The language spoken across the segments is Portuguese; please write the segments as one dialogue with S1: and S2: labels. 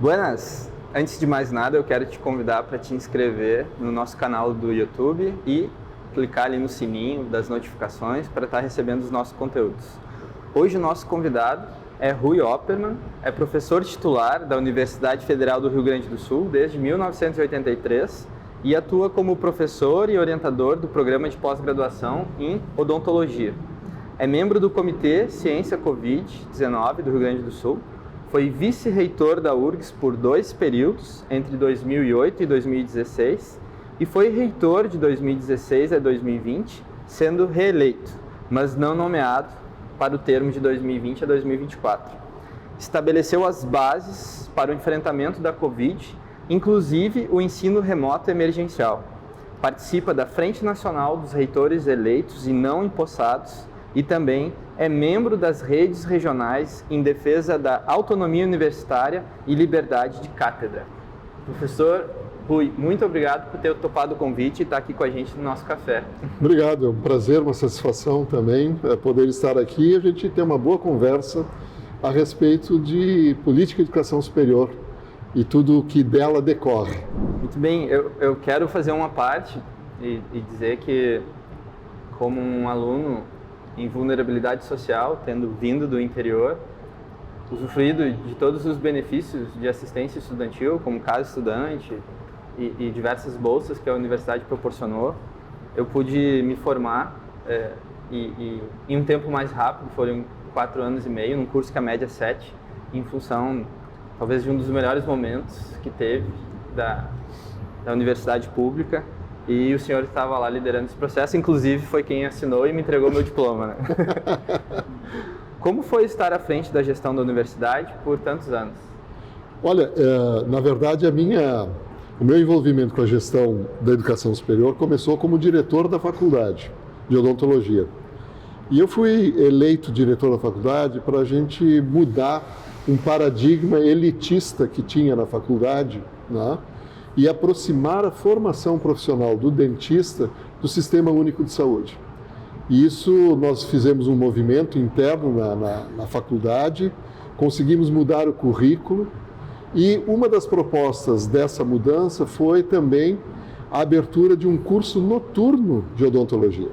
S1: Buenas! Antes de mais nada, eu quero te convidar para te inscrever no nosso canal do YouTube e clicar ali no sininho das notificações para estar recebendo os nossos conteúdos. Hoje o nosso convidado é Rui Oppermann, é professor titular da Universidade Federal do Rio Grande do Sul desde 1983 e atua como professor e orientador do programa de pós-graduação em odontologia. É membro do Comitê Ciência Covid-19 do Rio Grande do Sul, foi vice-reitor da URGS por 2 períodos, entre 2008 e 2016, e foi reitor de 2016 a 2020, sendo reeleito, mas não nomeado para o termo de 2020 a 2024. Estabeleceu as bases para o enfrentamento da Covid, inclusive o ensino remoto emergencial. Participa da Frente Nacional dos Reitores Eleitos e Não Empossados e também é membro das redes regionais em defesa da autonomia universitária e liberdade de cátedra. Professor Rui, muito obrigado por ter topado o convite e estar aqui com a gente no nosso café.
S2: Obrigado, é um prazer, uma satisfação também poder estar aqui e a gente ter uma boa conversa a respeito de política de educação superior e tudo o que dela decorre.
S1: Muito bem, eu quero fazer uma parte e dizer que, como um aluno em vulnerabilidade social, tendo vindo do interior, usufruído de todos os benefícios de assistência estudantil, como Casa Estudante e diversas bolsas que a universidade proporcionou, eu pude me formar em um tempo mais rápido, foram 4 anos e meio, num curso que a média é 7, em função, talvez, de um dos melhores momentos que teve da universidade pública. E o senhor estava lá liderando esse processo, inclusive foi quem assinou e me entregou meu diploma, né? Como foi estar à frente da gestão da universidade por tantos anos?
S2: Olha, na verdade, o meu envolvimento com a gestão da educação superior começou como diretor da faculdade de odontologia. E eu fui eleito diretor da faculdade para a gente mudar um paradigma elitista que tinha na faculdade, né? E aproximar a formação profissional do dentista do Sistema Único de Saúde. E isso nós fizemos um movimento interno na faculdade, conseguimos mudar o currículo e uma das propostas dessa mudança foi também a abertura de um curso noturno de odontologia.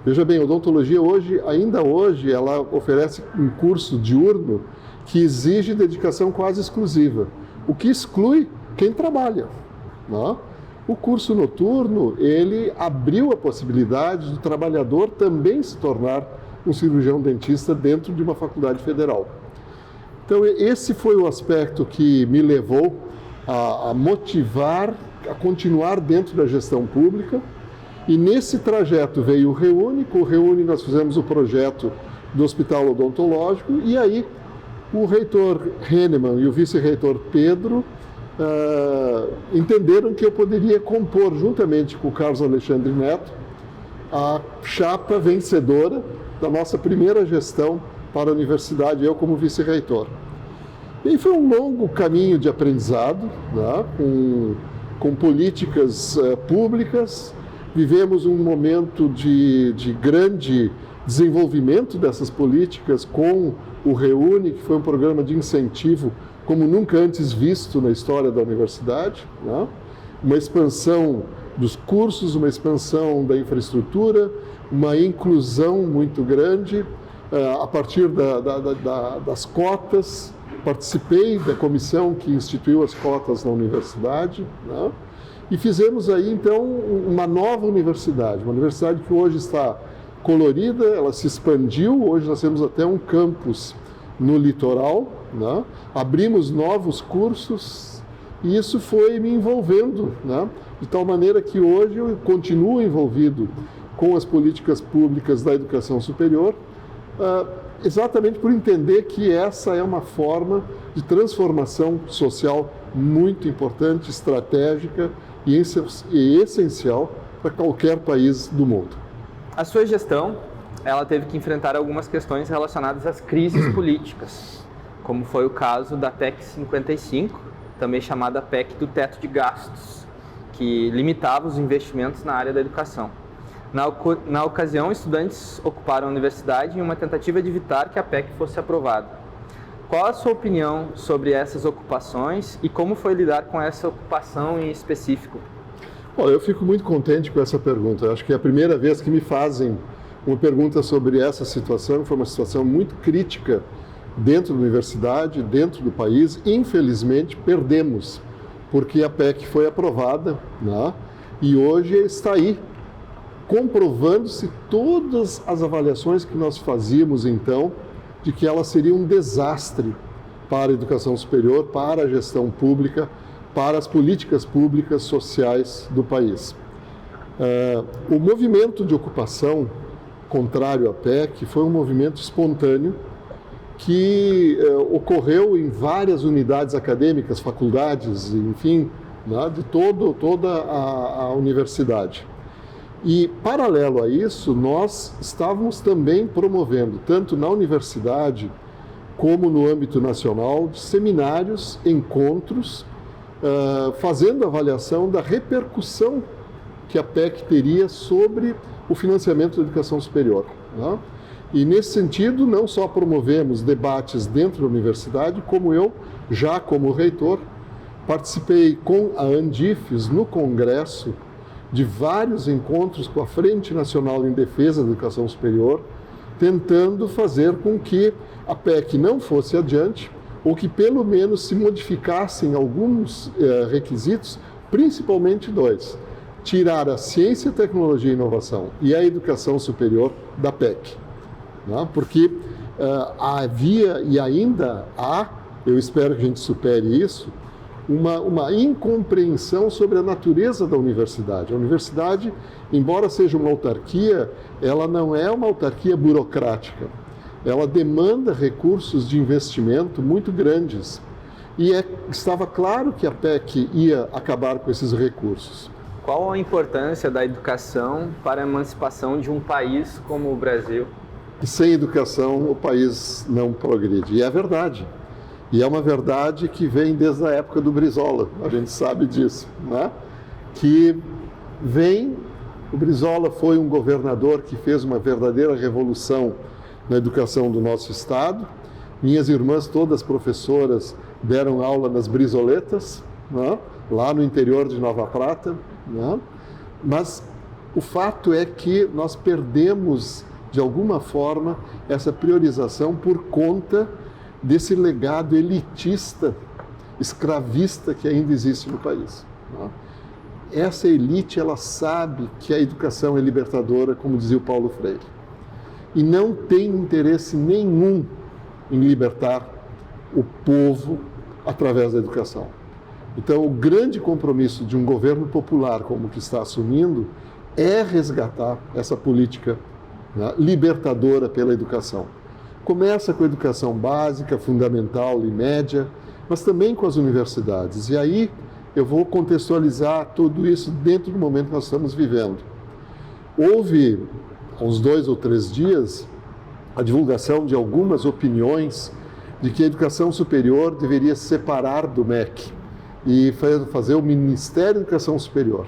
S2: Veja bem, a odontologia ainda hoje, ela oferece um curso diurno que exige dedicação quase exclusiva, o que exclui quem trabalha. Não? O curso noturno, ele abriu a possibilidade do trabalhador também se tornar um cirurgião dentista dentro de uma faculdade federal. Então, esse foi o aspecto que me levou a motivar, a continuar dentro da gestão pública. E nesse trajeto veio o Reúne. Com o Reúne nós fizemos o projeto do Hospital Odontológico e aí o reitor Hennemann e o vice-reitor Pedro entenderam que eu poderia compor, juntamente com o Carlos Alexandre Neto, a chapa vencedora da nossa primeira gestão para a universidade, eu como vice-reitor. E foi um longo caminho de aprendizado, né, com políticas públicas. Vivemos um momento de grande desenvolvimento dessas políticas com o Reúne, que foi um programa de incentivo como nunca antes visto na história da universidade, né? Uma expansão dos cursos, uma expansão da infraestrutura, uma inclusão muito grande a partir das cotas. Participei da comissão que instituiu as cotas na universidade, né? E fizemos aí então uma nova universidade, uma universidade que hoje está colorida, ela se expandiu, hoje nós temos até um campus no litoral, né? Abrimos novos cursos e isso foi me envolvendo, né? De tal maneira que hoje eu continuo envolvido com as políticas públicas da educação superior, exatamente por entender que essa é uma forma de transformação social muito importante, estratégica e essencial para qualquer país do mundo.
S1: A sua gestão, ela teve que enfrentar algumas questões relacionadas às crises políticas, como foi o caso da PEC 55, também chamada PEC do teto de gastos, que limitava os investimentos na área da educação. Na ocasião, estudantes ocuparam a universidade em uma tentativa de evitar que a PEC fosse aprovada. Qual a sua opinião sobre essas ocupações e como foi lidar com essa ocupação em específico?
S2: Olha, eu fico muito contente com essa pergunta. Eu acho que é a primeira vez que me fazem uma pergunta sobre essa situação. Foi uma situação muito crítica dentro da universidade, dentro do país. Infelizmente, perdemos, porque a PEC foi aprovada, né? E hoje está aí, comprovando-se todas as avaliações que nós fazíamos então, de que ela seria um desastre para a educação superior, para a gestão pública, para as políticas públicas sociais do país. O movimento de ocupação contrário à PEC foi um movimento espontâneo que ocorreu em várias unidades acadêmicas, faculdades, enfim, né, de toda a universidade. E, paralelo a isso, nós estávamos também promovendo, tanto na universidade como no âmbito nacional, seminários, encontros, fazendo avaliação da repercussão que a PEC teria sobre o financiamento da educação superior, né? E, nesse sentido, não só promovemos debates dentro da universidade, como eu, já como reitor, participei com a Andifes no Congresso de vários encontros com a Frente Nacional em Defesa da Educação Superior, tentando fazer com que a PEC não fosse adiante, ou que pelo menos se modificassem alguns requisitos, principalmente dois: tirar a ciência, tecnologia e inovação e a educação superior da PEC. Né? Porque havia e ainda há, eu espero que a gente supere isso, uma incompreensão sobre a natureza da universidade. A universidade, embora seja uma autarquia, ela não é uma autarquia burocrática. Ela demanda recursos de investimento muito grandes. E estava claro que a PEC ia acabar com esses recursos.
S1: Qual a importância da educação para a emancipação de um país como o Brasil?
S2: E sem educação o país não progride. E é verdade. E é uma verdade que vem desde a época do Brizola, a gente sabe disso, né? Que o Brizola foi um governador que fez uma verdadeira revolução na educação do nosso estado. Minhas irmãs, todas professoras, deram aula nas brizoletas, né? Lá no interior de Nova Prata, né? Mas o fato é que nós perdemos, de alguma forma, essa priorização por conta desse legado elitista, escravista que ainda existe no país. Essa elite, ela sabe que a educação é libertadora, como dizia o Paulo Freire, e não tem interesse nenhum em libertar o povo através da educação. Então, o grande compromisso de um governo popular como o que está assumindo é resgatar essa política, né, libertadora pela educação. Começa com a educação básica, fundamental e média, mas também com as universidades. E aí eu vou contextualizar tudo isso dentro do momento que nós estamos vivendo. Houve, há uns 2 ou 3 dias, a divulgação de algumas opiniões de que a educação superior deveria se separar do MEC e fazer o Ministério da Educação Superior.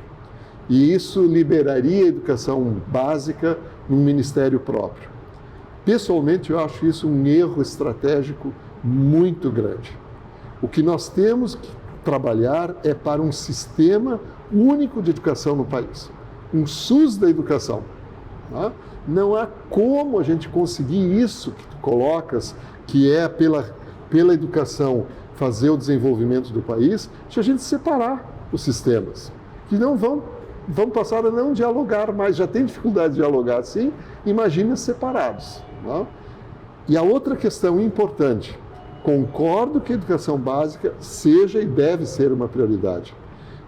S2: E isso liberaria a educação básica num ministério próprio. Pessoalmente, eu acho isso um erro estratégico muito grande. O que nós temos que trabalhar é para um sistema único de educação no país, um SUS da educação. Tá? Não há como a gente conseguir isso que tu colocas, que é pela educação fazer o desenvolvimento do país, se a gente separar os sistemas, que não vão passar a não dialogar mais, já tem dificuldade de dialogar assim, imagina separados. Né? E a outra questão importante, concordo que a educação básica seja e deve ser uma prioridade,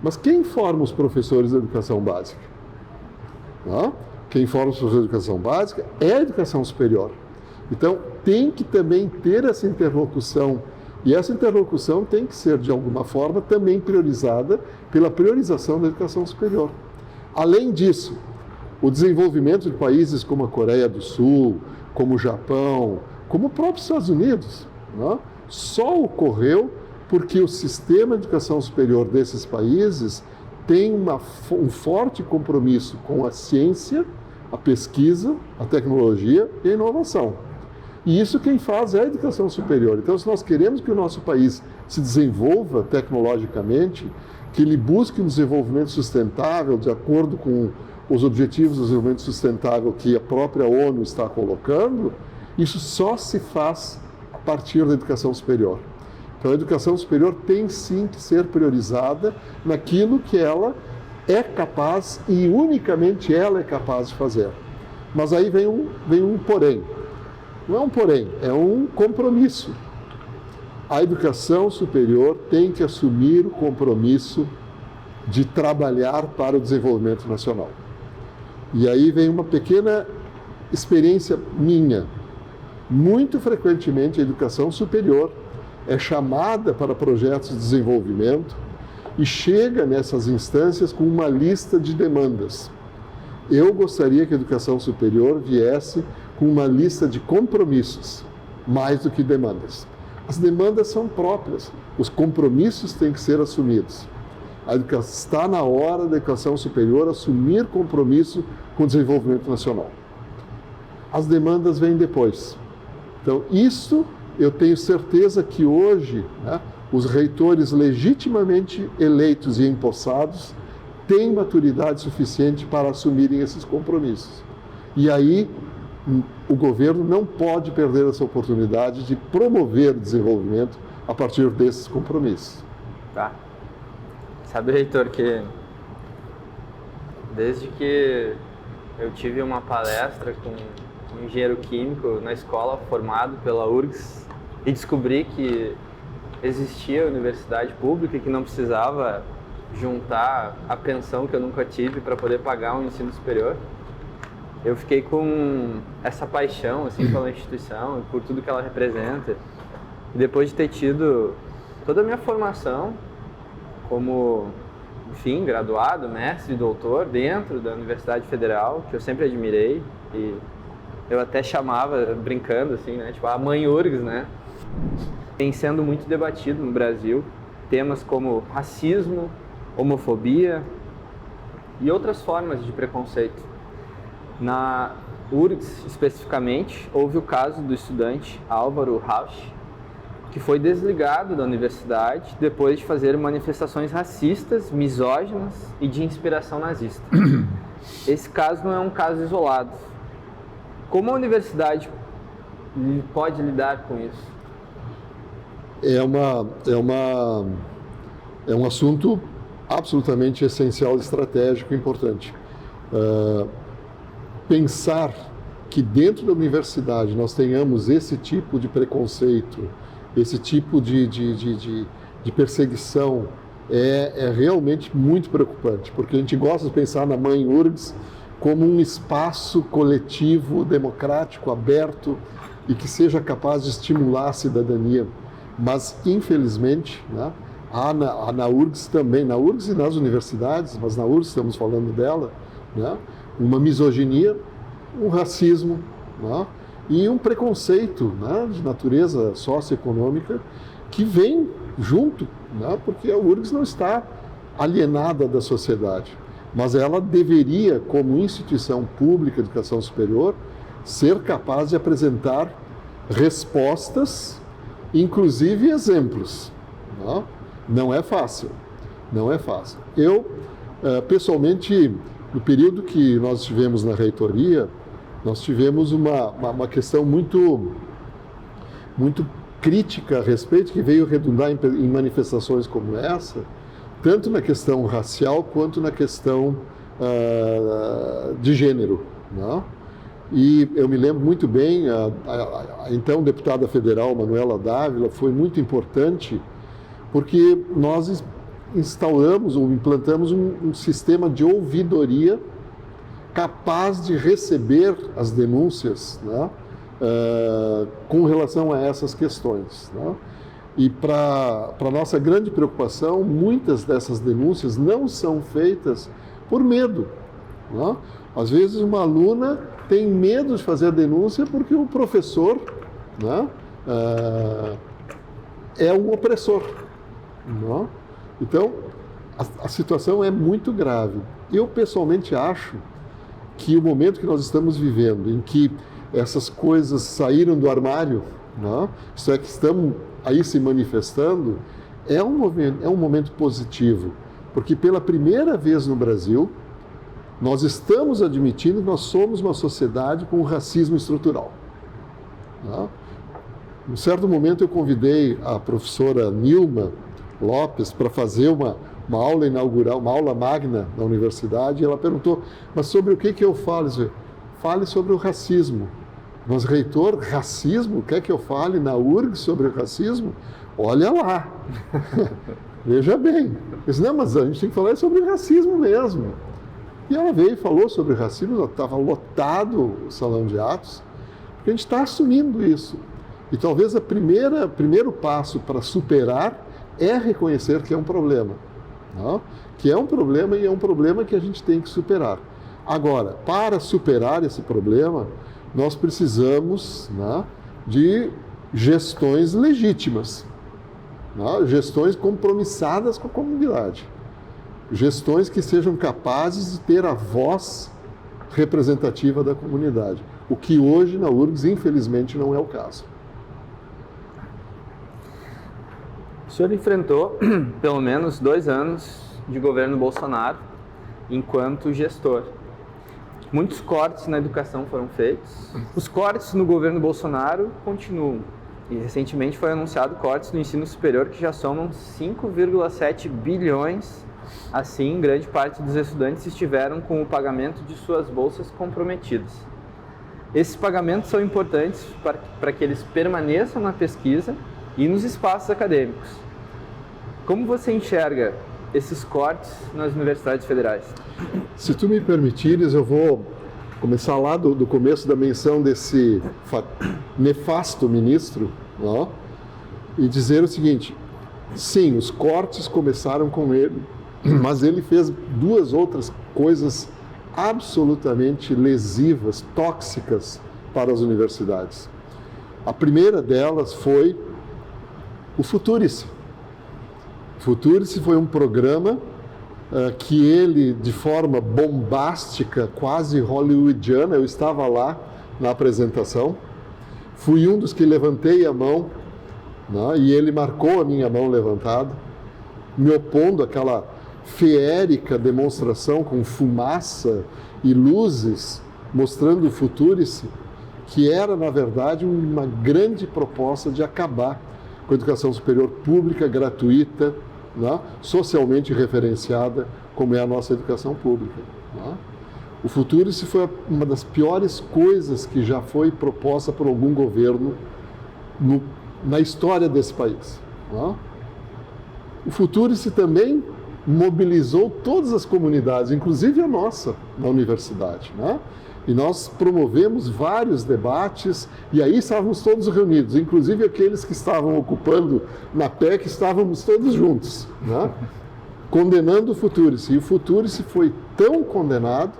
S2: mas quem forma os professores da educação básica? Né? Quem forma os professores da educação básica é a educação superior. Então, tem que também ter essa interlocução, e essa interlocução tem que ser, de alguma forma, também priorizada pela priorização da educação superior. Além disso, o desenvolvimento de países como a Coreia do Sul, como o Japão, como o próprio Estados Unidos, né, só ocorreu porque o sistema de educação superior desses países tem um forte compromisso com a ciência, a pesquisa, a tecnologia e a inovação. E isso quem faz é a educação superior. Então, se nós queremos que o nosso país se desenvolva tecnologicamente, que ele busque um desenvolvimento sustentável, de acordo com os objetivos do desenvolvimento sustentável que a própria ONU está colocando, isso só se faz a partir da educação superior. Então, a educação superior tem sim que ser priorizada naquilo que ela é capaz e unicamente ela é capaz de fazer. Mas aí vem um porém. Não é um porém, é um compromisso. A educação superior tem que assumir o compromisso de trabalhar para o desenvolvimento nacional. E aí vem uma pequena experiência minha. Muito frequentemente a educação superior é chamada para projetos de desenvolvimento e chega nessas instâncias com uma lista de demandas. Eu gostaria que a educação superior viesse com uma lista de compromissos, mais do que demandas. As demandas são próprias, os compromissos têm que ser assumidos. Está na hora da educação superior assumir compromisso com o desenvolvimento nacional. As demandas vêm depois. Então, isso eu tenho certeza que hoje, né, os reitores legitimamente eleitos e empossados têm maturidade suficiente para assumirem esses compromissos. E aí, o governo não pode perder essa oportunidade de promover o desenvolvimento a partir desses compromissos.
S1: Tá. Sabe, reitor, que desde que eu tive uma palestra com um engenheiro químico na escola formado pela URGS e descobri que existia universidade pública e que não precisava juntar a pensão que eu nunca tive para poder pagar um ensino superior, eu fiquei com essa paixão assim, pela instituição, por tudo que ela representa. E depois de ter tido toda a minha formação como, enfim, graduado, mestre e doutor dentro da Universidade Federal, que eu sempre admirei, e eu até chamava, brincando assim, né, tipo a mãe URGS, né? Tem sendo muito debatido no Brasil temas como racismo, homofobia e outras formas de preconceito. Na URGS, especificamente, houve o caso do estudante Álvaro Rauch, que foi desligado da universidade depois de fazer manifestações racistas, misóginas e de inspiração nazista. Esse caso não é um caso isolado. Como a universidade pode lidar com isso?
S2: É um assunto absolutamente essencial, estratégico e importante. Pensar que dentro da universidade nós tenhamos esse tipo de preconceito, esse tipo de perseguição é realmente muito preocupante, porque a gente gosta de pensar na mãe URGS como um espaço coletivo, democrático, aberto e que seja capaz de estimular a cidadania. Mas, infelizmente, né, há na URGS também, na URGS e nas universidades, mas na URGS estamos falando dela, né, uma misoginia, um racismo, né, e um preconceito, né, de natureza socioeconômica que vem junto, né, porque a URGS não está alienada da sociedade, mas ela deveria, como instituição pública de educação superior, ser capaz de apresentar respostas, inclusive exemplos. Né? Não é fácil, não é fácil. Eu, pessoalmente, no período que nós estivemos na reitoria, nós tivemos uma questão muito crítica a respeito, que veio redundar em manifestações como essa, tanto na questão racial quanto na questão de gênero. Né? E eu me lembro muito bem, a então deputada federal Manuela Dávila foi muito importante, porque nós instauramos ou implantamos um sistema de ouvidoria capaz de receber as denúncias, né, com relação a essas questões. Né? E para nossa grande preocupação, muitas dessas denúncias não são feitas por medo. Né? Às vezes uma aluna tem medo de fazer a denúncia porque o professor, né, é um opressor. Né? Então, a situação é muito grave. Eu, pessoalmente, acho que o momento que nós estamos vivendo, em que essas coisas saíram do armário, né? Isso é que estamos aí se manifestando, é um momento positivo, porque pela primeira vez no Brasil, nós estamos admitindo que nós somos uma sociedade com racismo estrutural. Né? Em um certo momento eu convidei a professora Nilma Lopes para fazer uma aula inaugural, uma aula magna na universidade, e ela perguntou, mas sobre o que eu falo? Fale sobre o racismo. Mas, reitor, racismo? Quer que eu fale na URG sobre o racismo? Olha lá. Veja bem. Eu disse, não, mas a gente tem que falar sobre o racismo mesmo. E ela veio e falou sobre o racismo, estava lotado o salão de atos, porque a gente está assumindo isso. E talvez o primeiro passo para superar é reconhecer que é um problema. Não? Que é um problema e é um problema que a gente tem que superar. Agora, para superar esse problema, nós precisamos, né, de gestões legítimas, né, gestões compromissadas com a comunidade, gestões que sejam capazes de ter a voz representativa da comunidade, o que hoje na URGS, infelizmente, não é o caso.
S1: O senhor enfrentou pelo menos 2 anos de governo Bolsonaro enquanto gestor. Muitos cortes na educação foram feitos. Os cortes no governo Bolsonaro continuam. E recentemente foi anunciado cortes no ensino superior que já somam 5,7 bilhões. Assim, grande parte dos estudantes estiveram com o pagamento de suas bolsas comprometidos. Esses pagamentos são importantes para que eles permaneçam na pesquisa e nos espaços acadêmicos. Como você enxerga esses cortes nas universidades federais?
S2: Se tu me permitires, eu vou começar lá do começo da menção desse nefasto ministro, ó, e dizer o seguinte, sim, os cortes começaram com ele, mas ele fez 2 outras coisas absolutamente lesivas, tóxicas para as universidades. A primeira delas foi o Futurice. O Futurice foi um programa que ele, de forma bombástica, quase hollywoodiana, eu estava lá na apresentação, fui um dos que levantei a mão, né, e ele marcou a minha mão levantada, me opondo àquela feérica demonstração com fumaça e luzes, mostrando o Futurice, que era, na verdade, uma grande proposta de acabar com a educação superior pública, gratuita, né, socialmente referenciada, como é a nossa educação pública. Né? O Futurice foi uma das piores coisas que já foi proposta por algum governo na história desse país. Né? O Futurice também mobilizou todas as comunidades, inclusive a nossa, na universidade. Né? E nós promovemos vários debates, e aí estávamos todos reunidos, inclusive aqueles que estavam ocupando na PEC, estávamos todos juntos, né? Condenando o Futurice. E o Futurice foi tão condenado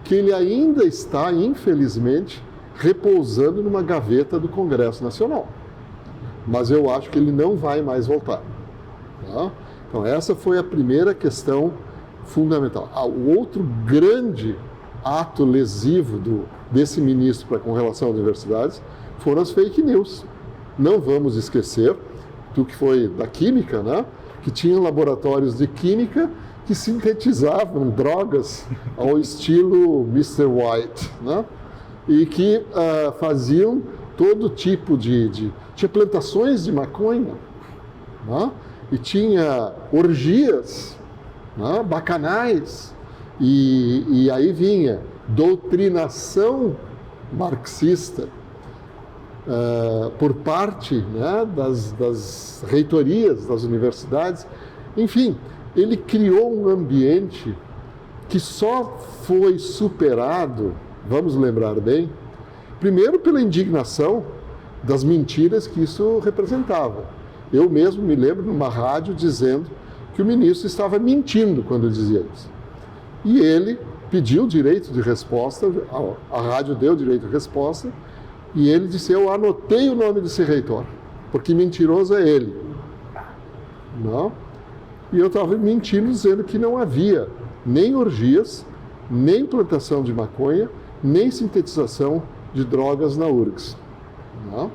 S2: que ele ainda está, infelizmente, repousando numa gaveta do Congresso Nacional. Mas eu acho que ele não vai mais voltar. Tá? Então essa foi a primeira questão fundamental. O outro grande ato lesivo desse ministro com relação às universidades foram as fake news. Não vamos esquecer do que foi da química, né? Que tinha laboratórios de química que sintetizavam drogas ao estilo Mr. White, né? E que faziam todo tipo tinha plantações de maconha, né? E tinha orgias, né? Bacanais. E aí vinha doutrinação marxista por parte, né, das reitorias das universidades. Enfim, ele criou um ambiente que só foi superado, vamos lembrar bem, primeiro pela indignação das mentiras que isso representava. Eu mesmo me lembro numa rádio dizendo que o ministro estava mentindo quando dizia isso. E ele pediu direito de resposta, a rádio deu direito de resposta, e ele disse, eu anotei o nome desse reitor, porque mentiroso é ele. Não? E eu estava mentindo dizendo que não havia nem orgias, nem plantação de maconha, nem sintetização de drogas na URGS. Né?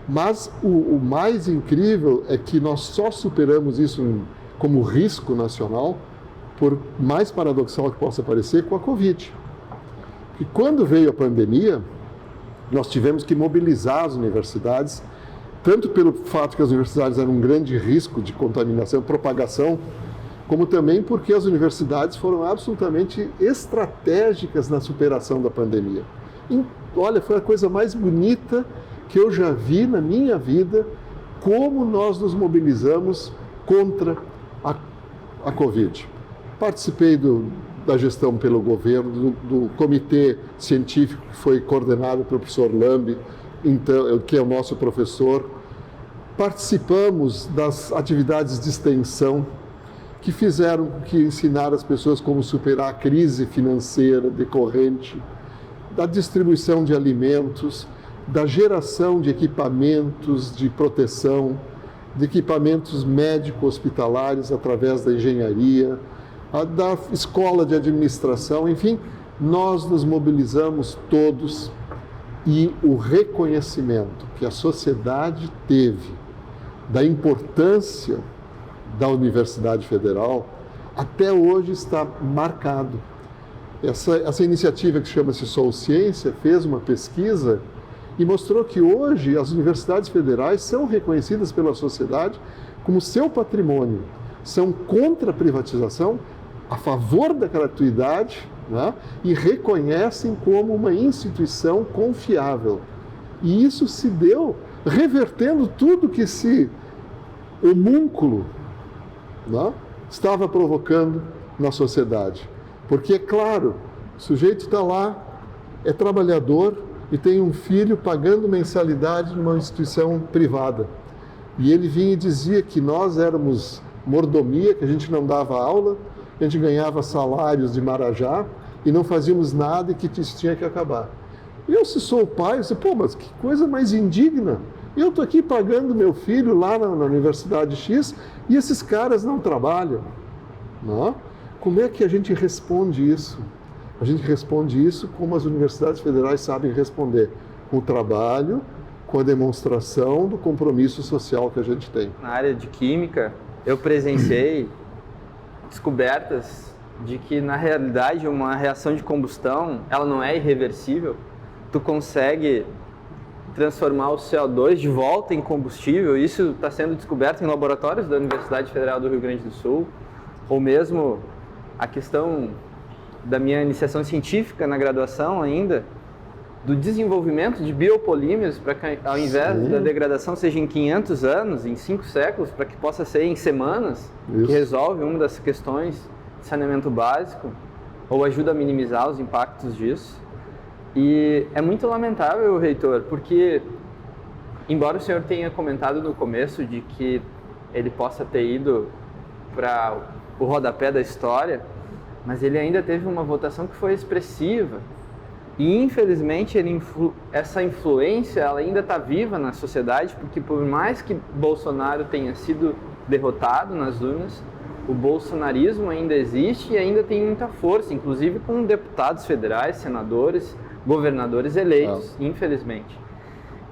S2: Mas o mais incrível é que nós só superamos isso como risco nacional, por mais paradoxal que possa parecer, com a Covid. E quando veio a pandemia, nós tivemos que mobilizar as universidades, tanto pelo fato que as universidades eram um grande risco de contaminação, propagação, como também porque as universidades foram absolutamente estratégicas na superação da pandemia. E, olha, foi a coisa mais bonita que eu já vi na minha vida, como nós nos mobilizamos contra a Covid. Participei da gestão pelo governo, do comitê científico que foi coordenado pelo professor Lambi, então, que é o nosso professor. Participamos das atividades de extensão que fizeram que ensinar as pessoas como superar a crise financeira decorrente, da distribuição de alimentos, da geração de equipamentos de proteção, de equipamentos médico-hospitalares através da engenharia, da escola de administração, enfim, nós nos mobilizamos todos e o reconhecimento que a sociedade teve da importância da Universidade Federal até hoje está marcado. Essa iniciativa que chama-se Sou Ciência fez uma pesquisa e mostrou que hoje as universidades federais são reconhecidas pela sociedade como seu patrimônio, são contra a privatização, a favor da gratuidade, né? E reconhecem como uma instituição confiável. E isso se deu revertendo tudo que esse homúnculo, né, estava provocando na sociedade. Porque, é claro, o sujeito está lá, é trabalhador e tem um filho pagando mensalidade numa instituição privada. E ele vinha e dizia que nós éramos mordomia, que a gente não dava aula, a gente ganhava salários de marajá e não fazíamos nada e que isso tinha que acabar. E eu, se sou o pai, eu disse, pô, mas que coisa mais indigna. Eu estou aqui pagando meu filho lá na Universidade X e esses caras não trabalham. Não? Como é que a gente responde isso? A gente responde isso como as universidades federais sabem responder, com o trabalho, com a demonstração do compromisso social que a gente tem.
S1: Na área de química, eu presenciei descobertas de que, na realidade, uma reação de combustão, ela não é irreversível. Tu consegue transformar o CO2 de volta em combustível. Isso está sendo descoberto em laboratórios da Universidade Federal do Rio Grande do Sul. Ou mesmo a questão da minha iniciação científica na graduação ainda, do desenvolvimento de biopolímeros para que, ao invés da degradação seja em 500 anos, em 5 séculos, para que possa ser em semanas, que resolve uma das questões de saneamento básico, ou ajuda a minimizar os impactos disso. E é muito lamentável, reitor, porque, embora o senhor tenha comentado no começo de que ele possa ter ido para o rodapé da história, mas ele ainda teve uma votação que foi expressiva. E, infelizmente, essa influência ela ainda está viva na sociedade, porque por mais que Bolsonaro tenha sido derrotado nas urnas, o bolsonarismo ainda existe e ainda tem muita força, inclusive com deputados federais, senadores, governadores eleitos, infelizmente.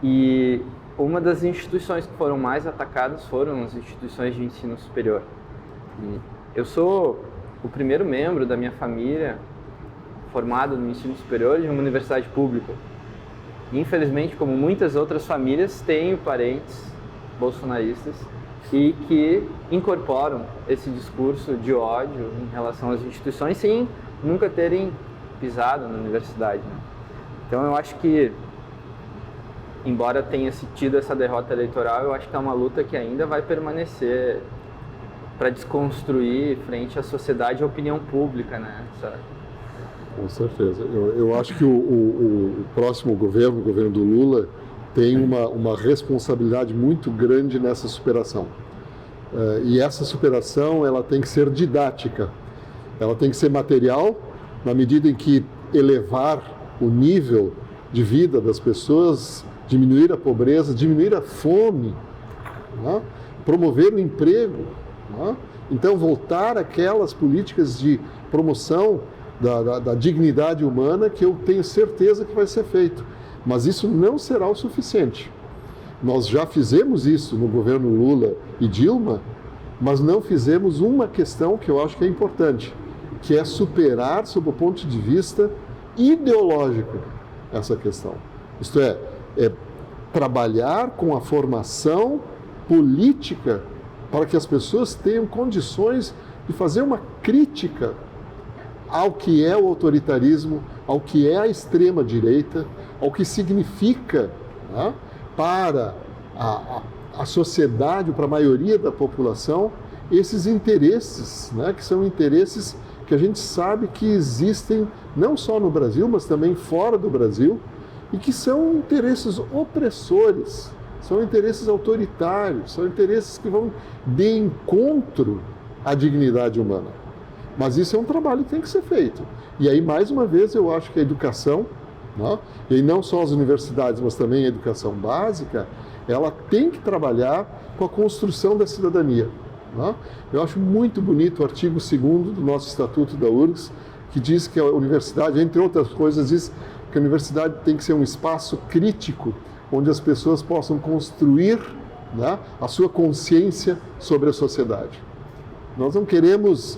S1: E uma das instituições que foram mais atacadas foram as instituições de ensino superior. Eu sou o primeiro membro da minha família formado no ensino superior de uma universidade pública. Infelizmente, como muitas outras famílias, tenho parentes bolsonaristas e que incorporam esse discurso de ódio em relação às instituições sem nunca terem pisado na universidade, né? Então eu acho que, embora tenha tido essa derrota eleitoral, eu acho que é uma luta que ainda vai permanecer para desconstruir frente à sociedade e à opinião pública, né?
S2: Com certeza. Eu acho que o próximo governo, o governo do Lula, tem uma responsabilidade muito grande nessa superação. E essa superação ela tem que ser didática, ela tem que ser material, na medida em que elevar o nível de vida das pessoas, diminuir a pobreza, diminuir a fome, né? Promover o emprego, né? Então voltar àquelas políticas de promoção da dignidade humana, que eu tenho certeza que vai ser feito. Mas isso não será o suficiente. Nós já fizemos isso no governo Lula e Dilma, mas não fizemos uma questão que eu acho que é importante, que é superar, sob o ponto de vista ideológico, essa questão. Isto é trabalhar com a formação política para que as pessoas tenham condições de fazer uma crítica ao que é o autoritarismo, ao que é a extrema-direita, ao que significa, né, para a sociedade, para a maioria da população, esses interesses, né, que são interesses que a gente sabe que existem não só no Brasil, mas também fora do Brasil, e que são interesses opressores, são interesses autoritários, são interesses que vão de encontro à dignidade humana. Mas isso é um trabalho que tem que ser feito. E aí, mais uma vez, eu acho que a educação, né, e não só as universidades, mas também a educação básica, ela tem que trabalhar com a construção da cidadania. Né? Eu acho muito bonito o artigo 2º do nosso Estatuto da URGS, que diz que a universidade, entre outras coisas, diz que a universidade tem que ser um espaço crítico, onde as pessoas possam construir, né, a sua consciência sobre a sociedade. Nós não queremos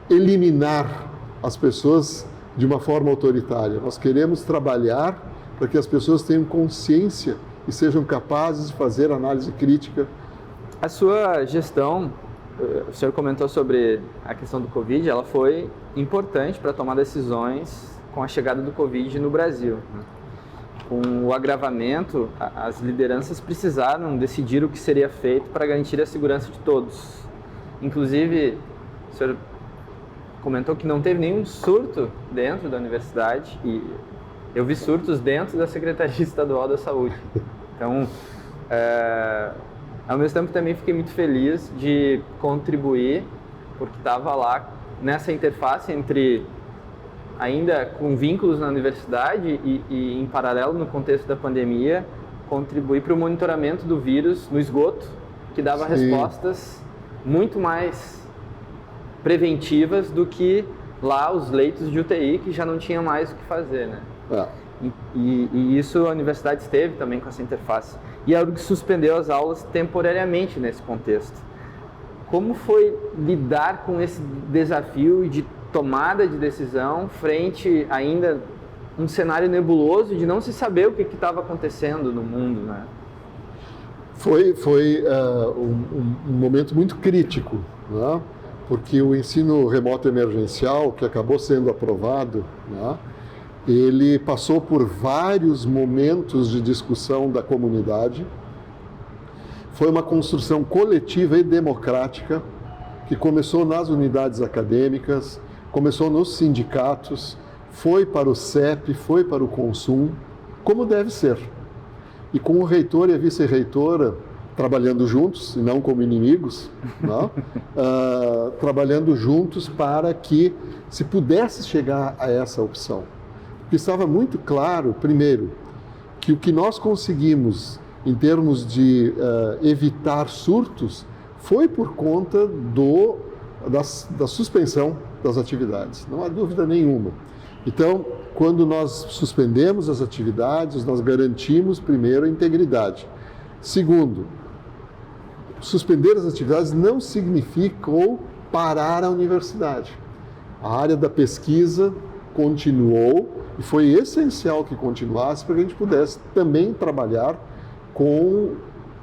S2: eliminar as pessoas de uma forma autoritária. Nós queremos trabalhar para que as pessoas tenham consciência e sejam capazes de fazer análise crítica.
S1: A sua gestão, o senhor comentou sobre a questão do Covid, ela foi importante para tomar decisões com a chegada do Covid no Brasil. Com o agravamento, as lideranças precisaram decidir o que seria feito para garantir a segurança de todos. Inclusive, o senhor comentou que não teve nenhum surto dentro da universidade e eu vi surtos dentro da Secretaria Estadual da Saúde. Então, ao mesmo tempo também fiquei muito feliz de contribuir, porque estava lá nessa interface entre, ainda com vínculos na universidade e em paralelo no contexto da pandemia, contribuir para o monitoramento do vírus no esgoto, que dava respostas muito mais preventivas do que lá os leitos de UTI, que já não tinha mais o que fazer, né? E isso a universidade esteve também com essa interface. E a URGS suspendeu as aulas temporariamente nesse contexto. Como foi lidar com esse desafio de tomada de decisão frente ainda um cenário nebuloso de não se saber o que estava acontecendo no mundo, né?
S2: Foi um momento muito crítico, né? Porque o ensino remoto emergencial, que acabou sendo aprovado, né, ele passou por vários momentos de discussão da comunidade. Foi uma construção coletiva e democrática que começou nas unidades acadêmicas, começou nos sindicatos, foi para o CEP, foi para o Consum, como deve ser. E com o reitor e a vice-reitora trabalhando juntos, e não como inimigos, né? Trabalhando juntos para que se pudesse chegar a essa opção. Porque estava muito claro, primeiro, que o que nós conseguimos em termos de evitar surtos foi por conta da suspensão das atividades, não há dúvida nenhuma. Então, quando nós suspendemos as atividades, nós garantimos, primeiro, a integridade. Segundo, suspender as atividades não significou parar a universidade. A área da pesquisa continuou e foi essencial que continuasse para que a gente pudesse também trabalhar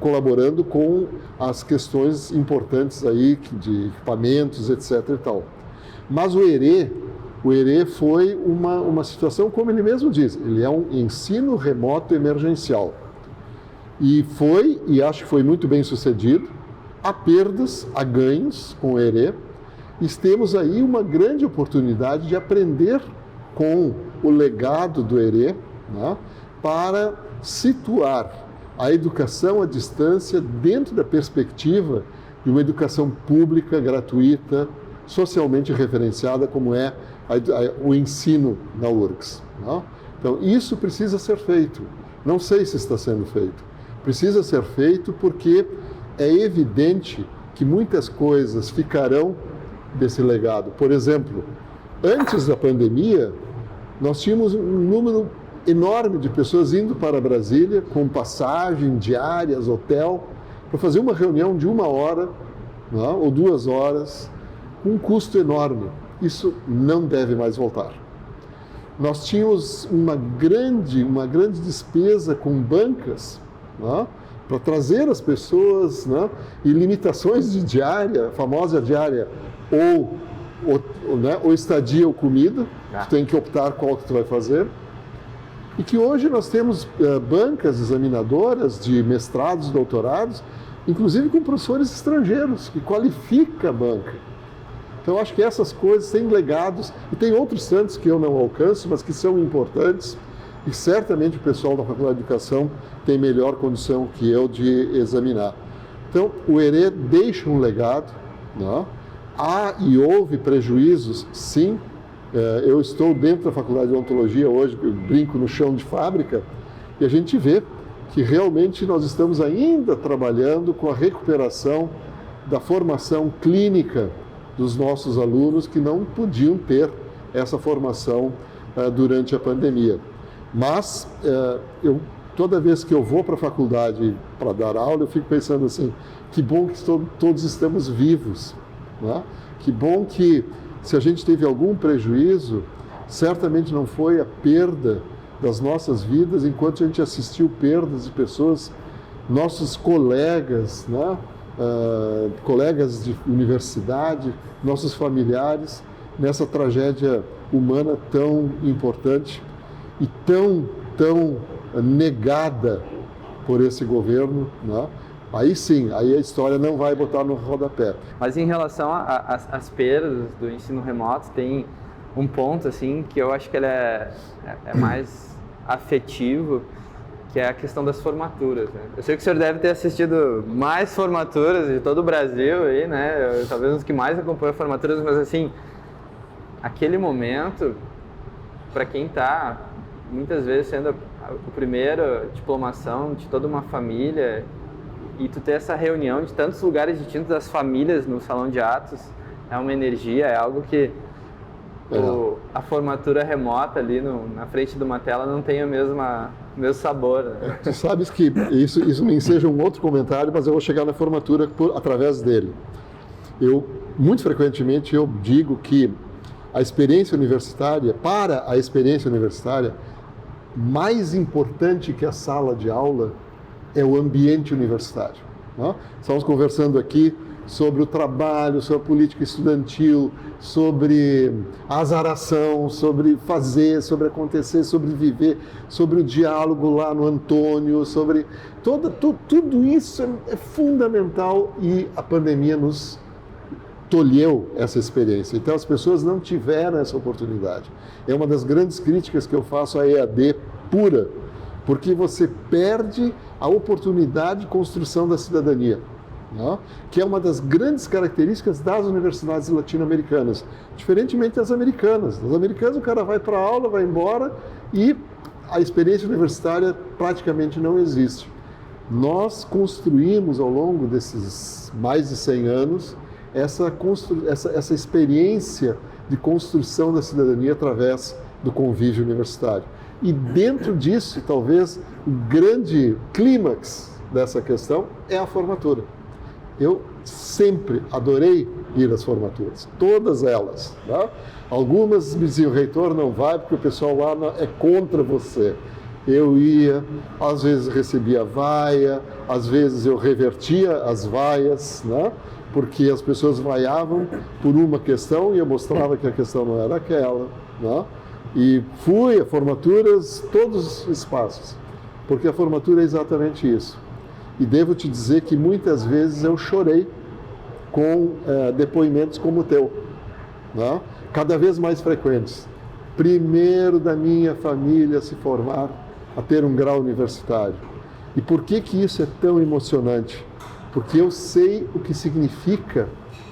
S2: colaborando com as questões importantes aí de equipamentos, etc. e tal. Mas o ERE foi uma situação, como ele mesmo diz, ele é um ensino remoto emergencial. E acho que foi muito bem sucedido. Há perdas, há ganhos com o ERE. E temos aí uma grande oportunidade de aprender com o legado do ERE, né, para situar a educação à distância dentro da perspectiva de uma educação pública, gratuita, socialmente referenciada, como é o ensino na URGS. Né? Então, isso precisa ser feito. Não sei se está sendo feito. Precisa ser feito porque é evidente que muitas coisas ficarão desse legado. Por exemplo, Antes da pandemia, nós tínhamos um número enorme de pessoas indo para Brasília com passagem, diárias, hotel, para fazer uma reunião de 1 hora, né, ou 2 horas, com um custo enorme. Isso não deve mais voltar. Nós tínhamos uma grande despesa com bancas, né, para trazer as pessoas, né, e limitações de diária, a famosa diária ou estadia ou comida, tu tem que optar qual que tu vai fazer. E que hoje nós temos bancas examinadoras de mestrados, doutorados, inclusive com professores estrangeiros, que qualifica a banca. Então, eu acho que essas coisas têm legados, e tem outros tantos que eu não alcanço, mas que são importantes, e certamente o pessoal da Faculdade de Educação tem melhor condição que eu de examinar. Então, o ERE deixa um legado, né? Há e houve prejuízos, sim. Eu estou dentro da Faculdade de Odontologia hoje, eu brinco no chão de fábrica, e a gente vê que realmente nós estamos ainda trabalhando com a recuperação da formação clínica dos nossos alunos que não podiam ter essa formação durante a pandemia. Mas toda vez que eu vou para a faculdade para dar aula, eu fico pensando assim, que bom que todos estamos vivos, né? Que bom que, se a gente teve algum prejuízo, certamente não foi a perda das nossas vidas, enquanto a gente assistiu perdas de pessoas, nossos colegas, né? Colegas de universidade, nossos familiares, nessa tragédia humana tão importante e tão negada por esse governo, né? Aí sim, aí a história não vai botar no rodapé.
S1: Mas em relação às perdas do ensino remoto, tem um ponto assim que eu acho que ele é mais afetivo, que é a questão das formaturas, né? Eu sei que o senhor deve ter assistido mais formaturas de todo o Brasil aí, né? Talvez os que mais acompanham formaturas, mas assim, aquele momento, para quem está muitas vezes sendo a primeira diplomação de toda uma família, e tu ter essa reunião de tantos lugares distintos das famílias no salão de atos, é uma energia, é algo que a formatura remota ali na frente de uma tela não tem o mesmo sabor, né?
S2: Tu sabes que isso nem seja um outro comentário, mas eu vou chegar na formatura através dele. Muito frequentemente eu digo que a experiência universitária, mais importante que a sala de aula é o ambiente universitário, né? Estamos conversando aqui sobre o trabalho, sobre a política estudantil, sobre a azaração, sobre fazer, sobre acontecer, sobre viver, sobre o diálogo lá no Antônio, sobre tudo isso é fundamental, e a pandemia nos tolheu essa experiência. Então as pessoas não tiveram essa oportunidade. É uma das grandes críticas que eu faço à EAD pura, porque você perde a oportunidade de construção da cidadania, né? Que é uma das grandes características das universidades latino-americanas, diferentemente das americanas. Nas americanas o cara vai para a aula, vai embora e a experiência universitária praticamente não existe. Nós construímos ao longo desses mais de 100 anos essa experiência de construção da cidadania através do convívio universitário. E dentro disso, talvez, o grande clímax dessa questão é a formatura. Eu sempre adorei ir às formaturas, todas elas, né? Algumas me diziam, reitor, não vai porque o pessoal lá é contra você. Eu ia, às vezes recebia vaia, às vezes eu revertia as vaias, né? Porque as pessoas vaiavam por uma questão e eu mostrava que a questão não era aquela, né? E fui a formaturas, todos os espaços, porque a formatura é exatamente isso. E devo te dizer que muitas vezes eu chorei com depoimentos como o teu, né? Cada vez mais frequentes. Primeiro da minha família se formar, a ter um grau universitário. E por que isso é tão emocionante? Porque eu sei o que significa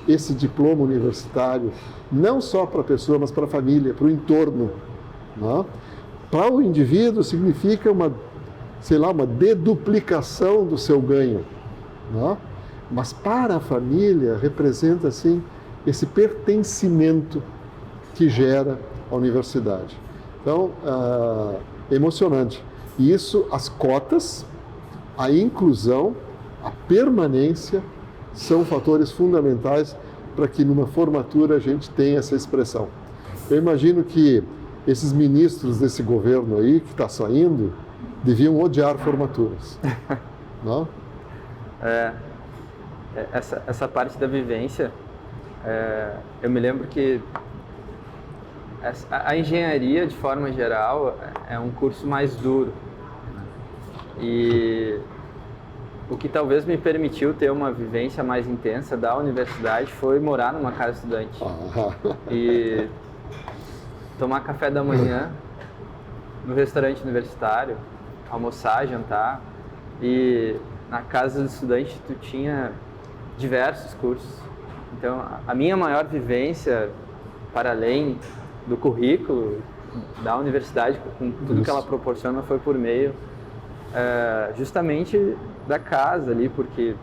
S2: esse diploma universitário, não só para a pessoa, mas para a família, para o entorno, né? Para o indivíduo significa uma deduplicação do seu ganho, né? Mas para a família representa assim esse pertencimento que gera a universidade. Então, é emocionante. E isso, as cotas, a inclusão, a permanência são fatores fundamentais para que numa formatura a gente tenha essa expressão. Eu imagino que esses ministros desse governo aí que está saindo deviam odiar formaturas. Não?
S1: Essa parte da vivência, eu me lembro que a engenharia, de forma geral, é um curso mais duro. E o que talvez me permitiu ter uma vivência mais intensa da universidade foi morar numa casa estudante. E tomar café da manhã no restaurante universitário, almoçar, jantar. E na casa do estudante tu tinha diversos cursos. Então a minha maior vivência, para além do currículo da universidade, com tudo que ela proporciona, foi por meio justamente da casa ali, porque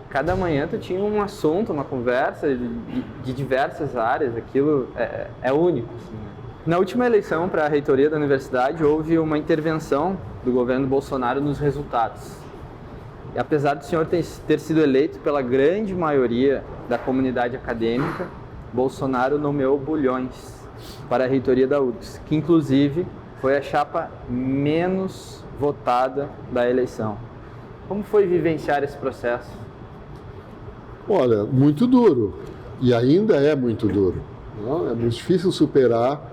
S1: cada manhã tu tinha um assunto, uma conversa de diversas áreas. Aquilo é único, assim, né? Na última eleição para a reitoria da universidade, houve uma intervenção do governo Bolsonaro nos resultados. E apesar do senhor ter sido eleito pela grande maioria da comunidade acadêmica, Bolsonaro nomeou Bulhões para a reitoria da URGS, que inclusive foi a chapa menos votada da eleição. Como foi vivenciar esse processo?
S2: Olha, muito duro, e ainda é muito duro. Não? É muito difícil superar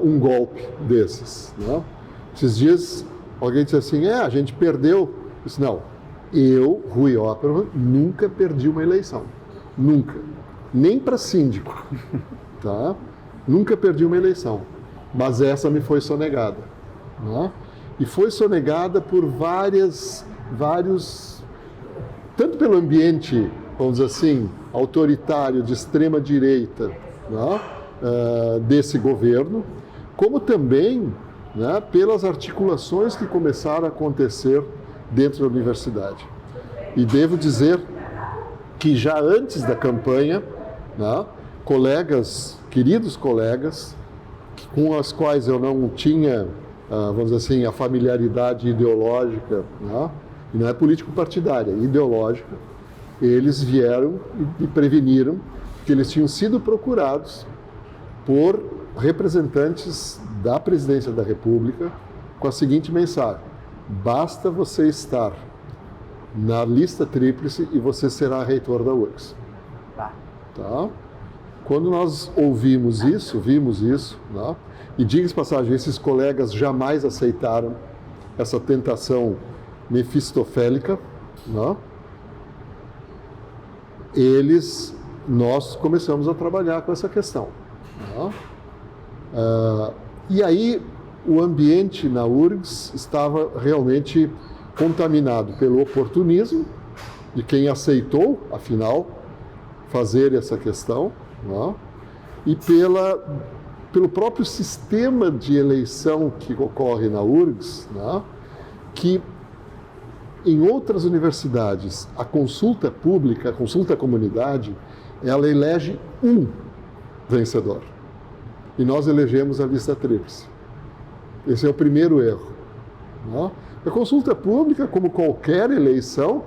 S2: um golpe desses. Não? Esses dias alguém disse assim, a gente perdeu. Eu disse, não, eu, Rui Oppermann, nunca perdi uma eleição. Nunca. Nem para síndico. Tá? Nunca perdi uma eleição. Mas essa me foi sonegada. Não? E foi sonegada por vários, tanto pelo ambiente, vamos dizer assim, autoritário, de extrema direita, desse governo, como também pelas articulações que começaram a acontecer dentro da universidade. E devo dizer que já antes da campanha, queridos colegas, com os quais eu não tinha, vamos dizer assim, a familiaridade ideológica, e não é político-partidária, é ideológica, eles vieram e preveniram que eles tinham sido procurados por representantes da Presidência da República com a seguinte mensagem: basta você estar na lista tríplice e você será reitor da URGS. Tá? Quando nós vimos isso, e diga-se de passagem, esses colegas jamais aceitaram essa tentação mefistofélica, nós começamos a trabalhar com essa questão. E aí o ambiente na URGS estava realmente contaminado pelo oportunismo de quem aceitou, afinal, fazer essa questão, e pelo próprio sistema de eleição que ocorre na URGS, que em outras universidades, a consulta pública, a consulta à comunidade, ela elege um vencedor. E nós elegemos a lista tríplice. Esse é o primeiro erro. A consulta pública, como qualquer eleição,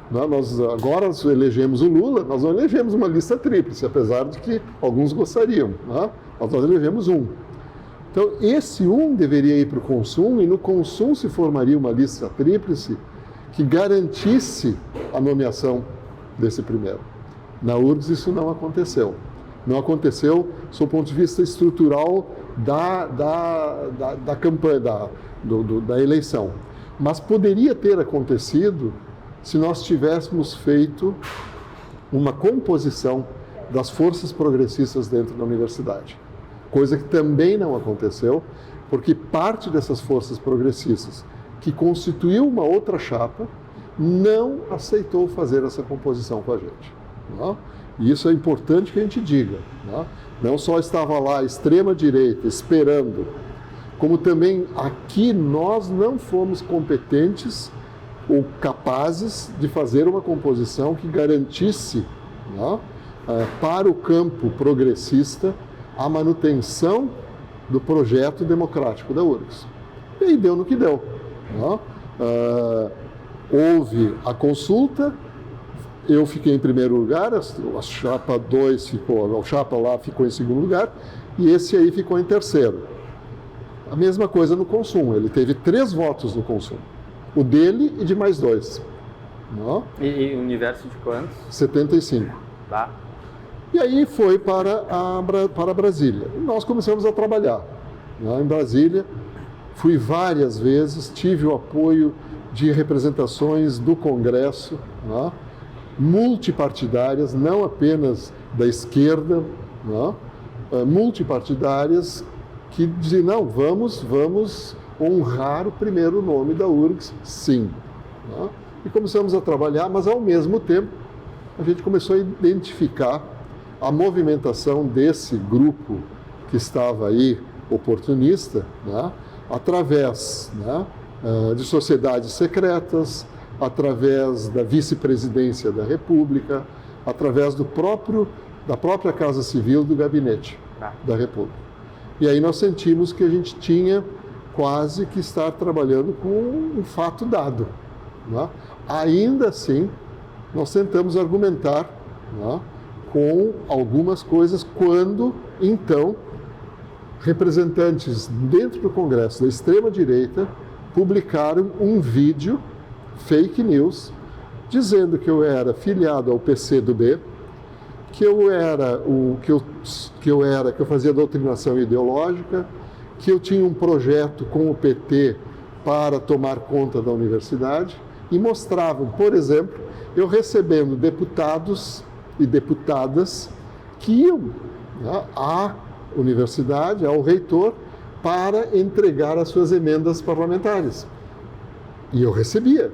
S2: nós agora elegemos o Lula, nós não elegemos uma lista tríplice, apesar de que alguns gostariam. Nós elegemos um. Então, esse um deveria ir para o Consum, e no Consum se formaria uma lista tríplice que garantisse a nomeação desse primeiro. Na URGS isso não aconteceu. Não aconteceu sob o ponto de vista estrutural da campanha, da eleição. Mas poderia ter acontecido se nós tivéssemos feito uma composição das forças progressistas dentro da universidade. Coisa que também não aconteceu, porque parte dessas forças progressistas, que constituiu uma outra chapa, não aceitou fazer essa composição com a gente. E isso é importante que a gente diga. Não só estava lá a extrema-direita esperando, como também aqui nós não fomos competentes ou capazes de fazer uma composição que garantisse para o campo progressista a manutenção do projeto democrático da URGS. E aí deu no que deu. Houve a consulta, eu fiquei em primeiro lugar, a chapa 2 ficou, a chapa lá ficou em segundo lugar, e esse aí ficou em terceiro. A mesma coisa no consumo, ele teve 3 votos no consumo, o dele e de mais 2.
S1: E o universo de quantos?
S2: 75.
S1: Tá.
S2: E aí foi para Brasília. E nós começamos a trabalhar. Em Brasília, fui várias vezes, tive o apoio de representações do Congresso, multipartidárias, não apenas da esquerda, multipartidárias, que diziam, não, vamos honrar o primeiro nome da URGS, sim. E começamos a trabalhar, mas ao mesmo tempo a gente começou a identificar a movimentação desse grupo que estava aí oportunista, através de sociedades secretas, através da vice-presidência da República, através da própria Casa Civil do Gabinete da República. E aí nós sentimos que a gente tinha quase que estar trabalhando com um fato dado. Ainda assim, nós tentamos argumentar com algumas coisas quando, então, representantes dentro do Congresso da extrema-direita publicaram um vídeo, fake news, dizendo que eu era filiado ao PCdoB, que eu fazia doutrinação ideológica, que eu tinha um projeto com o PT para tomar conta da universidade, e mostravam, por exemplo, eu recebendo deputados e deputadas que iam à universidade, ao reitor, para entregar as suas emendas parlamentares. E eu recebia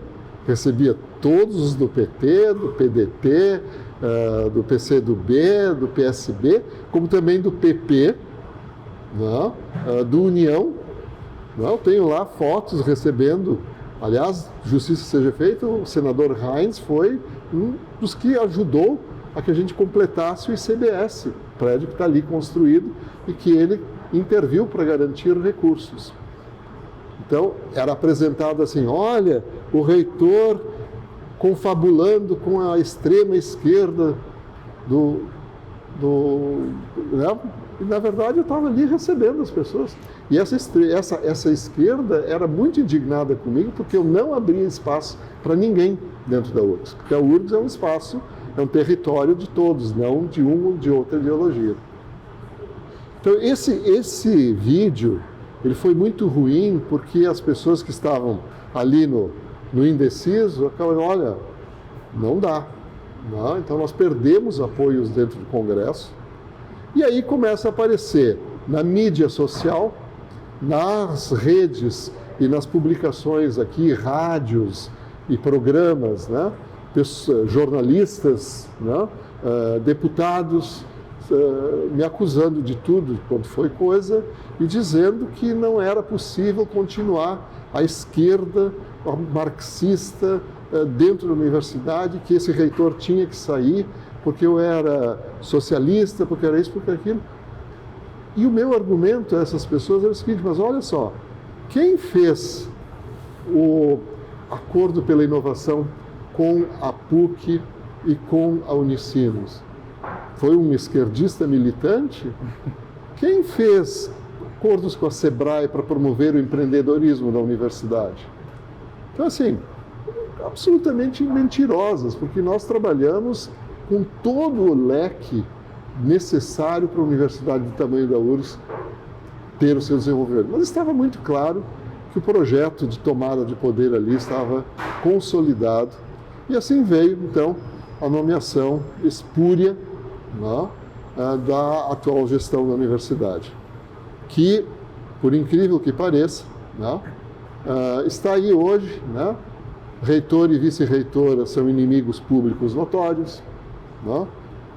S2: todos os do PT, do PDT, do PCdoB, do PSB, como também do PP, do União. Eu tenho lá fotos recebendo. Aliás, justiça seja feita, o senador Heinz foi um dos que ajudou a que a gente completasse o ICBS, prédio que está ali construído e que ele interviu para garantir recursos. Então, era apresentado assim, olha, o reitor confabulando com a extrema esquerda E, na verdade, eu estava ali recebendo as pessoas. E essa esquerda era muito indignada comigo porque eu não abria espaço para ninguém dentro da URGS. Porque a URGS é um espaço, é um território de todos, não de uma ou de outra ideologia. Então, esse vídeo, ele foi muito ruim porque as pessoas que estavam ali no indeciso acabaram, olha, não dá. Não? Então, nós perdemos apoios dentro do Congresso. E aí começa a aparecer na mídia social, nas redes e nas publicações aqui, rádios e programas, jornalistas, deputados me acusando de tudo quanto foi coisa e dizendo que não era possível continuar a esquerda marxista dentro da universidade, que esse reitor tinha que sair porque eu era socialista, porque era isso, porque aquilo. E o meu argumento a essas pessoas era o seguinte, mas olha só, quem fez o acordo pela inovação com a PUC e com a Unicinos? Foi um esquerdista militante? Quem fez acordos com a SEBRAE para promover o empreendedorismo da universidade? Então, assim, absolutamente mentirosas, porque nós trabalhamos com todo o leque necessário para a universidade do tamanho da URGS ter o seu desenvolvimento. Mas estava muito claro que o projeto de tomada de poder ali estava consolidado e assim veio, então, a nomeação espúria da atual gestão da universidade, que, por incrível que pareça, está aí hoje, reitor e vice-reitora são inimigos públicos notórios,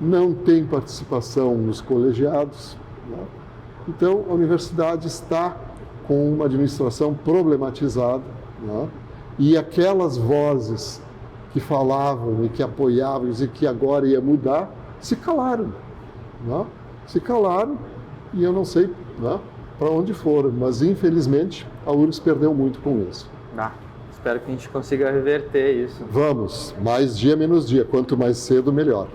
S2: não tem participação nos colegiados. Então, a universidade está com uma administração problematizada, e aquelas vozes que falavam e que apoiavam e que agora ia mudar, se calaram. Se calaram e eu não sei, né, para onde foram, mas infelizmente a URGS perdeu muito com isso.
S1: Espero que a gente consiga reverter isso.
S2: Vamos, mais dia menos dia, quanto mais cedo melhor.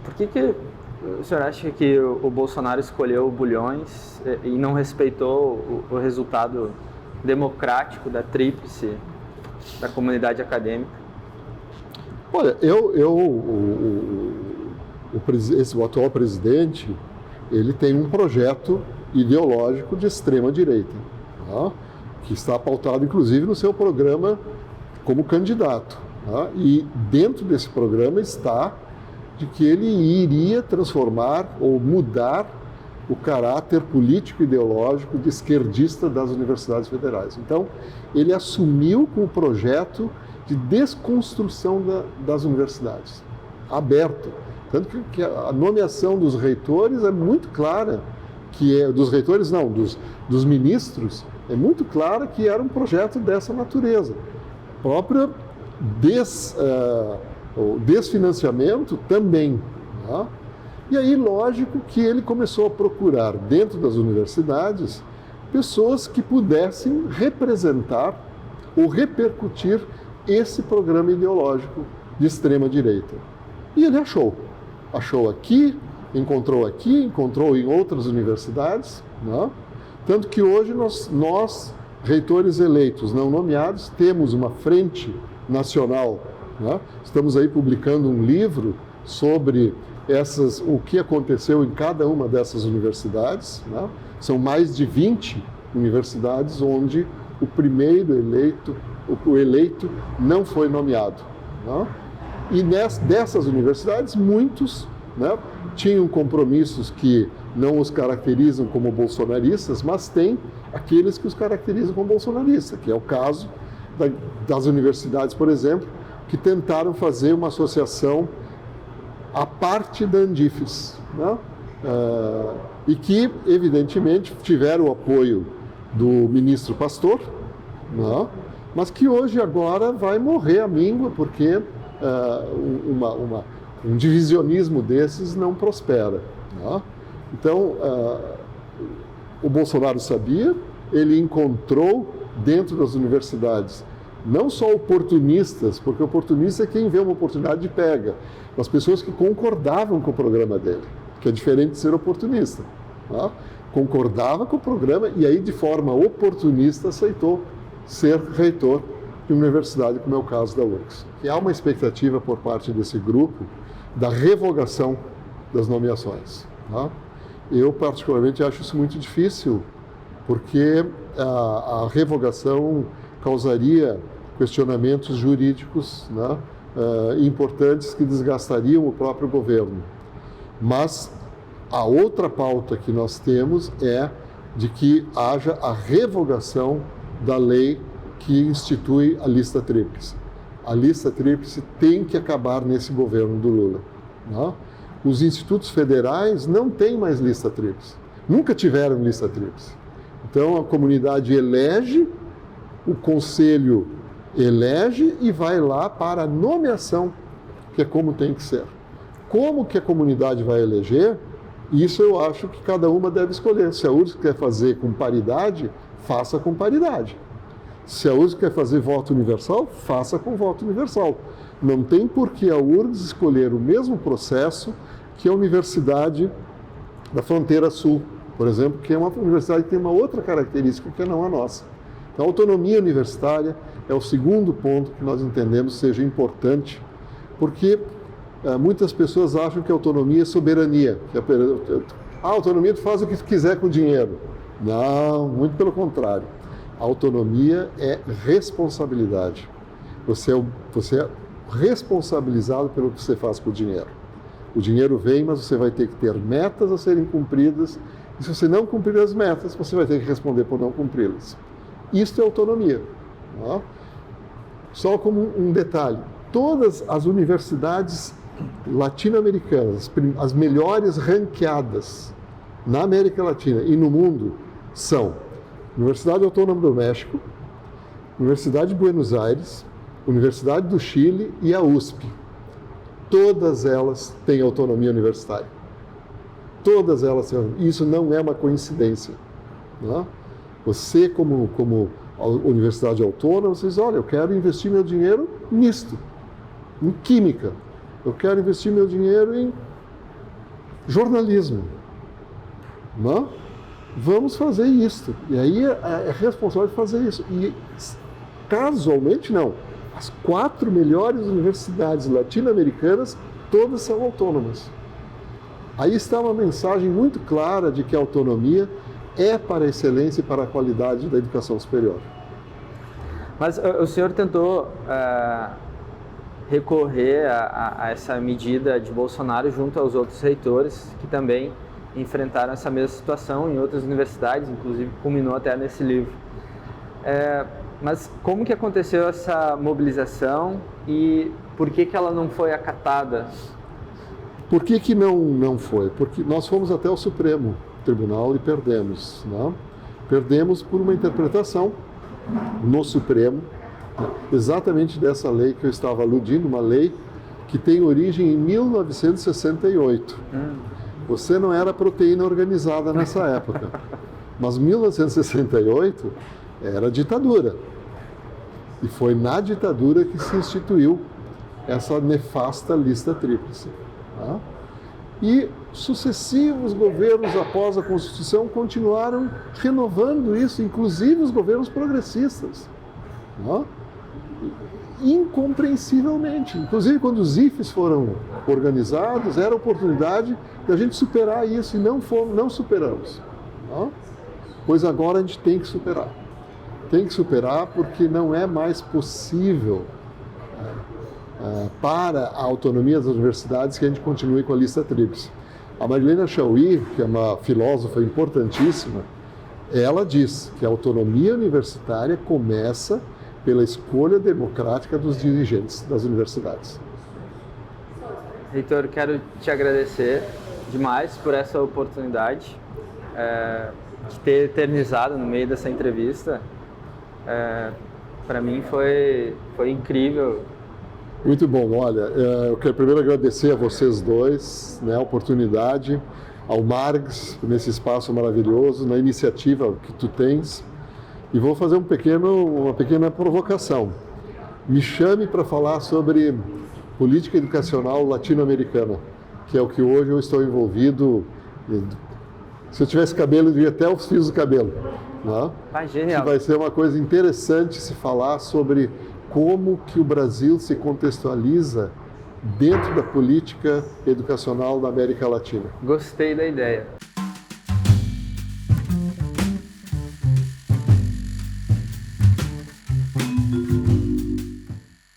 S1: Por que o senhor acha que o Bolsonaro escolheu o Bulhões e não respeitou o resultado democrático da tríplice da comunidade acadêmica?
S2: Olha, o atual presidente, ele tem um projeto ideológico de extrema direita, tá? Que está pautado, inclusive, no seu programa como candidato. Tá? E dentro desse programa está de que ele iria transformar ou mudar o caráter político e ideológico de esquerdista das universidades federais. Então, ele assumiu com o projeto de desconstrução das universidades, aberto. Tanto que a nomeação dos reitores é muito clara, dos reitores não, dos ministros, é muito clara que era um projeto dessa natureza. O próprio desfinanciamento também. Tá? E aí, lógico que ele começou a procurar dentro das universidades pessoas que pudessem representar ou repercutir esse programa ideológico de extrema direita. E ele achou. Achou aqui, encontrou em outras universidades, né? Tanto que hoje nós, reitores eleitos não nomeados, temos uma frente nacional, né? Estamos aí publicando um livro sobre o que aconteceu em cada uma dessas universidades, né? São mais de 20 universidades onde o primeiro eleito, o eleito não foi nomeado, né? E dessas universidades, muitos, né, tinham compromissos que não os caracterizam como bolsonaristas, mas tem aqueles que os caracterizam como bolsonaristas, que é o caso das universidades, por exemplo, que tentaram fazer uma associação à parte da Andifes, né? E que, evidentemente, tiveram o apoio do ministro Pastor, né? Mas que hoje, agora, vai morrer à míngua, porque um divisionismo desses não prospera. Né? Então, o Bolsonaro sabia, ele encontrou dentro das universidades não só oportunistas, porque oportunista é quem vê uma oportunidade e pega, mas pessoas que concordavam com o programa dele, que é diferente de ser oportunista. Né? Concordava com o programa e aí, de forma oportunista, aceitou ser reitor de uma universidade, como é o caso da URGS. E há uma expectativa por parte desse grupo da revogação das nomeações. Tá? Eu, particularmente, acho isso muito difícil, porque a revogação causaria questionamentos jurídicos, né, importantes que desgastariam o próprio governo. Mas a outra pauta que nós temos é de que haja a revogação da lei que institui a lista tríplice. A lista tríplice tem que acabar nesse governo do Lula. Né? Os institutos federais não têm mais lista tríplice. Nunca tiveram lista tríplice. Então, a comunidade elege, o conselho elege e vai lá para a nomeação, que é como tem que ser. Como que a comunidade vai eleger, isso eu acho que cada uma deve escolher. Se a URGS quer fazer com paridade, faça com paridade. Se a URGS quer fazer voto universal, faça com voto universal. Não tem por que a URGS escolher o mesmo processo que a Universidade da Fronteira Sul, por exemplo, que é uma universidade que tem uma outra característica que não a nossa. Então, a autonomia universitária é o segundo ponto que nós entendemos seja importante, porque muitas pessoas acham que a autonomia é soberania. A autonomia tu faz o que tu quiser com o dinheiro. Não, muito pelo contrário. A autonomia é responsabilidade. Você é responsabilizado pelo que você faz com o dinheiro. O dinheiro vem, mas você vai ter que ter metas a serem cumpridas, e se você não cumprir as metas, você vai ter que responder por não cumpri-las. Isto é autonomia. Tá? Só como um detalhe, todas as universidades latino-americanas, as melhores ranqueadas na América Latina e no mundo, são Universidade Autônoma do México, Universidade de Buenos Aires, Universidade do Chile e a USP. Todas elas têm autonomia universitária. Todas elas, isso não é uma coincidência. Né? Você, como universidade autônoma, você diz, olha, eu quero investir meu dinheiro nisto, em química. Eu quero investir meu dinheiro em jornalismo. Né? Vamos fazer isto. E aí é responsável de fazer isso. E casualmente não. As 4 melhores universidades latino-americanas, todas são autônomas. Aí está uma mensagem muito clara de que a autonomia é para a excelência e para a qualidade da educação superior.
S1: Mas o senhor tentou recorrer a essa medida de Bolsonaro junto aos outros reitores que também enfrentaram essa mesma situação em outras universidades, inclusive culminou até nesse livro. Mas como que aconteceu essa mobilização e por que ela não foi acatada?
S2: Por que não foi? Porque nós fomos até o Supremo Tribunal e perdemos. Né? Perdemos por uma interpretação no Supremo, exatamente dessa lei que eu estava aludindo, uma lei que tem origem em 1968. Você não era proteína organizada nessa época, mas 1968 era ditadura. E foi na ditadura que se instituiu essa nefasta lista tríplice. Tá? E sucessivos governos após a Constituição continuaram renovando isso, inclusive os governos progressistas. Tá? Incompreensivelmente. Inclusive, quando os IFES foram organizados, era a oportunidade da gente superar isso e não superamos. Tá? Pois agora a gente tem que superar. Tem que superar porque não é mais possível para a autonomia das universidades que a gente continue com a lista tríplice. A Marilena Chaui, que é uma filósofa importantíssima, ela diz que a autonomia universitária começa pela escolha democrática dos dirigentes das universidades.
S1: Reitor, quero te agradecer demais por essa oportunidade de ter eternizado no meio dessa entrevista. Para mim foi incrível.
S2: Muito bom, olha, eu quero primeiro agradecer a vocês dois, né, a oportunidade, ao Margs, nesse espaço maravilhoso, na iniciativa que tu tens, e vou fazer uma pequena provocação. Me chame para falar sobre política educacional latino-americana, que é o que hoje eu estou envolvido. Se eu tivesse cabelo, eu diria até os fios do cabelo. Né?
S1: Genial.
S2: Que vai ser uma coisa interessante se falar sobre como que o Brasil se contextualiza dentro da política educacional da América Latina.
S1: Gostei da ideia.